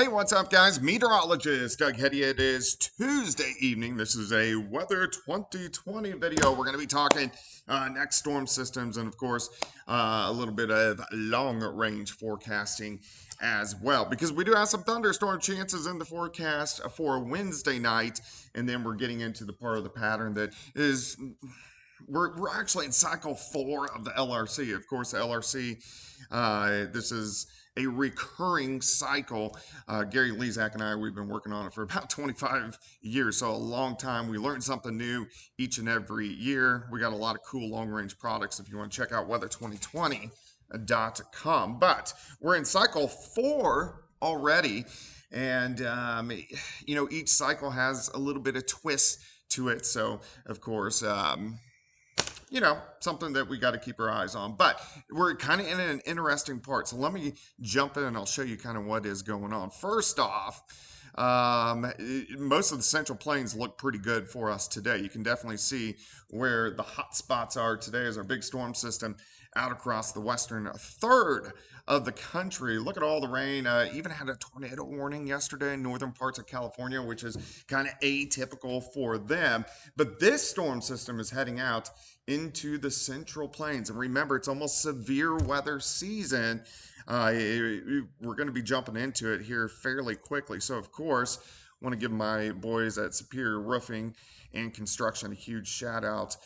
Hey, what's up, guys? Meteorologist Doug Hetty. It is Tuesday evening. This is a Weather 2020 video. We're going to be talking next storm systems and, of course, a little bit of long-range forecasting as well, because we do have some thunderstorm chances in the forecast for Wednesday night, and then we're getting into the part of the pattern that is we're actually in cycle 4 of the LRC. Of course, the LRC, this is a recurring cycle. Gary Lezak and I, we've been working on it for about 25 years, so a long time. We learn something new each and every year. We got a lot of cool long-range products if you want to check out weather2020.com. But we're in cycle 4 already, and each cycle has a little bit of twist to it. So, of course, something that we got to keep our eyes on. But we're kind of in an interesting part. So let me jump in and I'll show you kind of what is going on. First off, most of the central plains look pretty good for us today. You can definitely see where the hot spots are today as our big storm system out across the western third of the country. Look at all the rain. Even had a tornado warning yesterday in northern parts of California, which is kind of atypical for them. But this storm system is heading out into the central plains. And remember, it's almost severe weather season. We're going to be jumping into it here fairly quickly. So, of course, I want to give my boys at Superior Roofing and Construction a huge shout out.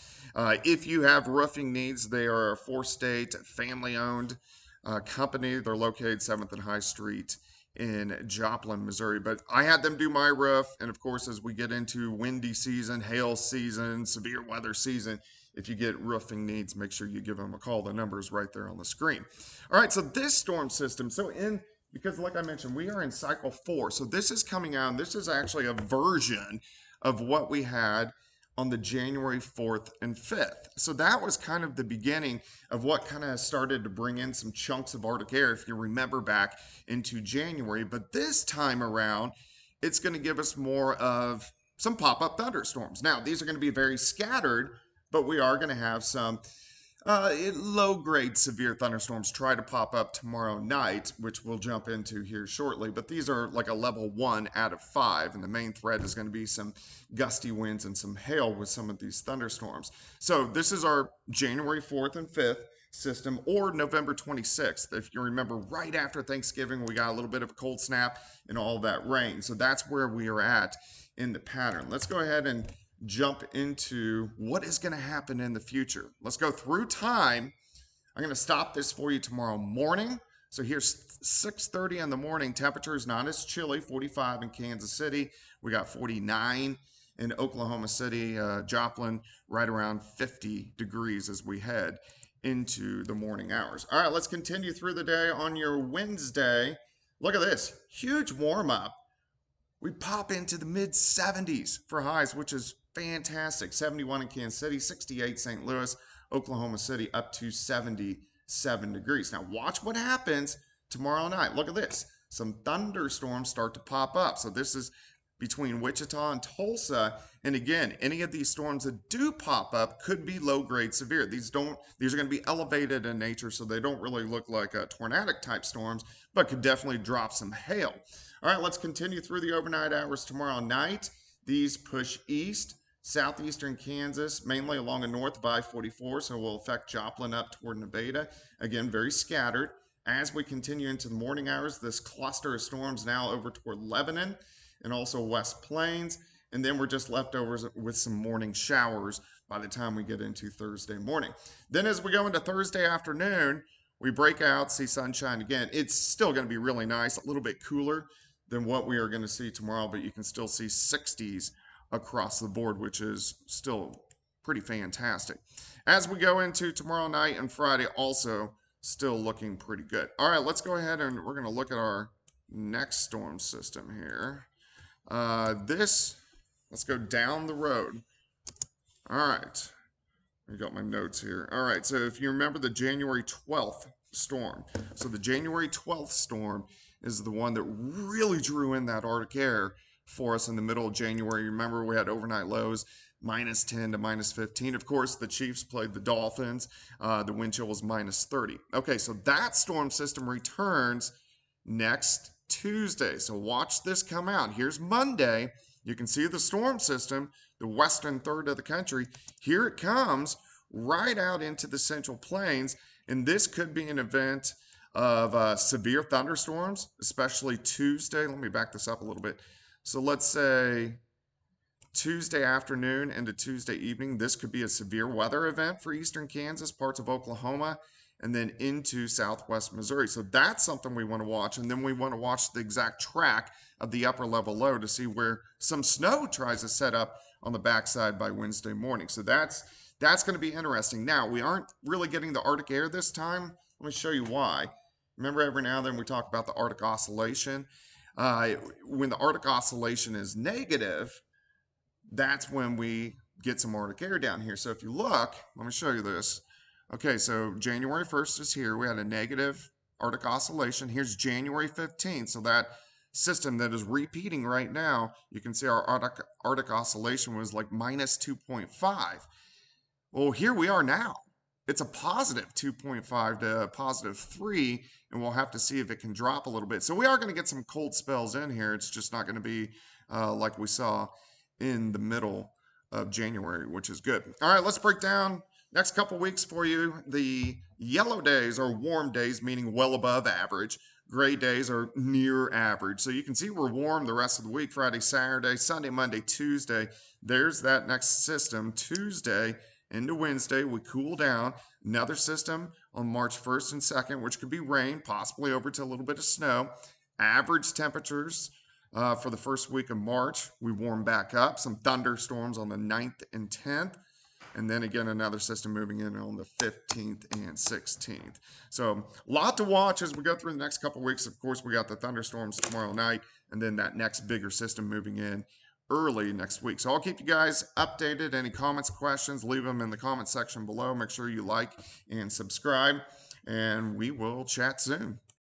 If you have roofing needs, they are a 4-state family-owned company. They're located 7th and High Street in Joplin, Missouri. But I had them do my roof. And, of course, as we get into windy season, hail season, severe weather season, if you get roofing needs, make sure you give them a call. The number is right there on the screen. All right, so this storm system, because like I mentioned, we are in cycle 4. So this is coming out, and this is actually a version of what we had on the January 4th and 5th. So that was kind of the beginning of what kind of started to bring in some chunks of Arctic air, if you remember back into January. But this time around, it's going to give us more of some pop-up thunderstorms. Now, these are going to be very scattered, but we are going to have some low-grade severe thunderstorms try to pop up tomorrow night, which we'll jump into here shortly. But these are like a level 1 out of 5, and the main threat is going to be some gusty winds and some hail with some of these thunderstorms. So this is our January 4th and 5th system, or November 26th. If you remember, right after Thanksgiving, we got a little bit of a cold snap and all that rain. So that's where we are at in the pattern. Let's go ahead and jump into what is going to happen in the future. Let's go through time. I'm going to stop this for you tomorrow morning. So here's 6:30 in the morning. Temperature is not as chilly, 45 in Kansas City. We got 49 in Oklahoma City, Joplin, right around 50 degrees as we head into the morning hours. All right, let's continue through the day on your Wednesday. Look at this, huge warm up. We pop into the mid 70s for highs, which is fantastic. 71 in Kansas City, 68 St. Louis, Oklahoma City, up to 77 degrees. Now watch what happens tomorrow night. Look at this. Some thunderstorms start to pop up. So this is between Wichita and Tulsa. And again, any of these storms that do pop up could be low-grade severe. These are going to be elevated in nature, so they don't really look like tornadic type storms, but could definitely drop some hail. All right, let's continue through the overnight hours tomorrow night. These push east, southeastern Kansas, mainly along a north of I-44, so will affect Joplin up toward Nevada. Again, very scattered. As we continue into the morning hours, this cluster of storms now over toward Lebanon and also West Plains. And then we're just left over with some morning showers by the time we get into Thursday morning. Then as we go into Thursday afternoon, we break out, see sunshine again. It's still going to be really nice, a little bit cooler than what we are going to see tomorrow, but you can still see 60s across the board, which is still pretty fantastic. As we go into tomorrow night and Friday, also still looking pretty good. All right, let's go ahead and we're going to look at our next storm system here. Let's go down the road. All right, I got my notes here. All right, so if you remember the January 12th storm, so the January 12th storm is the one that really drew in that Arctic air for us in the middle of January. Remember, we had overnight lows -10 to -15. Of course, the Chiefs played the Dolphins. The wind chill was -30. Okay, so that storm system returns next Tuesday. So watch this come out. Here's Monday. You can see the storm system, the western third of the country. Here it comes right out into the central plains. And this could be an event of severe thunderstorms, especially Tuesday. Let me back this up a little bit. So let's say Tuesday afternoon into Tuesday evening, this could be a severe weather event for eastern Kansas, parts of Oklahoma, and then into southwest Missouri. So that's something we want to watch. And then we want to watch the exact track of the upper level low to see where some snow tries to set up on the backside by Wednesday morning. So that's going to be interesting. Now, we aren't really getting the Arctic air this time. Let me show you why. Remember, every now and then we talk about the Arctic oscillation. When the Arctic oscillation is negative, that's when we get some Arctic air down here. So if you look, let me show you this. Okay, so January 1st is here. We had a negative Arctic oscillation. Here's January 15th. So that system that is repeating right now, you can see our Arctic oscillation was like minus 2.5. Well, here we are now. It's a positive 2.5 to positive 3, and we'll have to see if it can drop a little bit. So we are going to get some cold spells in here. It's just not going to be like we saw in the middle of January, which is good. All right, let's break down next couple weeks for you. The yellow days are warm days, meaning well above average. Gray days are near average. So you can see we're warm the rest of the week, Friday, Saturday, Sunday, Monday, Tuesday. There's that next system. Tuesday into Wednesday, we cool down. Another system on March 1st and 2nd, which could be rain, possibly over to a little bit of snow. Average temperatures for the first week of March. We warm back up. Some thunderstorms on the 9th and 10th. And then again, another system moving in on the 15th and 16th. So a lot to watch as we go through the next couple of weeks. Of course, we got the thunderstorms tomorrow night, and then that next bigger system moving in early next week. So I'll keep you guys updated. Any comments, questions, leave them in the comment section below. Make sure you like and subscribe, and we will chat soon.